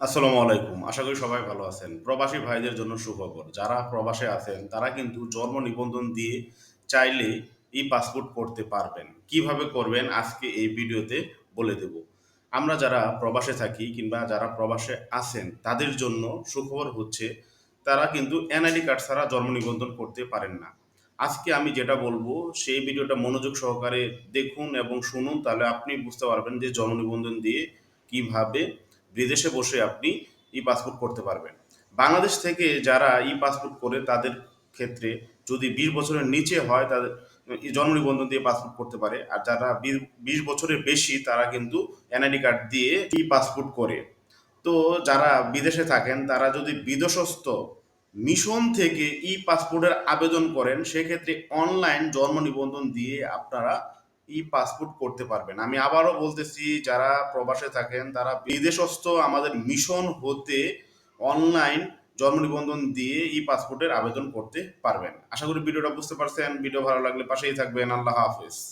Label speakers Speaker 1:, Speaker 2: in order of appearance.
Speaker 1: আসসালামু আলাইকুম। আশা করি সবাই ভালো আছেন। প্রবাসী ভাইদের জন্য সুখবর। যারা প্রবাসে আছেন তারা কিন্তু জন্ম নিবন্ধন দিয়ে চাইলে ই-পাসপোর্ট করতে পারবেন। কিভাবে করবেন আজকে এই ভিডিওতে বলে দেব। আমরা যারা প্রবাসে থাকি কিংবা যারা প্রবাসে আছেন তাদের জন্য সুখবর হচ্ছে তারা কিন্তু এনআইডি কার্ড ছাড়া জন্ম নিবন্ধন করতে পারেন না। আজকে আমি যেটা বলবো সেই ভিডিওটা মনোযোগ সহকারে দেখুন এবং শুনুন, তাহলে আপনি বুঝতে পারবেন যে জন্ম নিবন্ধন দিয়ে কিভাবে বিদেশে বসে আপনি ই-পাসপোর্ট করতে পারবেন। বাংলাদেশ থেকে যারা ই-পাসপোর্ট করে তাদের ক্ষেত্রে যদি ২০ বছরের নিচে হয় তাদের জন্ম নিবন্ধন দিয়ে পাসপোর্ট করতে পারে। আর যারা ২০ বছরের বেশি তারা কিন্তু এনআইডি কার্ড দিয়ে ই-পাসপোর্ট করে। তো যারা বিদেশে থাকেন তারা যদি বিদেশস্থ মিশন থেকে ই-পাসপোর্টের আবেদন করেন সেক্ষেত্রে অনলাইন জন্ম নিবন্ধন দিয়ে আপনারা ই-পাসপোর্ট করতে পারবেন। আমি আবারও বলতেছি, যারা প্রবাসে থাকেন তারা বিদেশস্থ আমাদের মিশন হতে অনলাইন জন্ম নিবন্ধন দিয়ে ই-পাসপোর্টের আবেদন করতে পারবেন। আশা করি ভিডিওটা বুঝতে পারছেন। ভিডিও ভালো লাগলে পাশেই থাকবেন। আল্লাহ হাফেজ।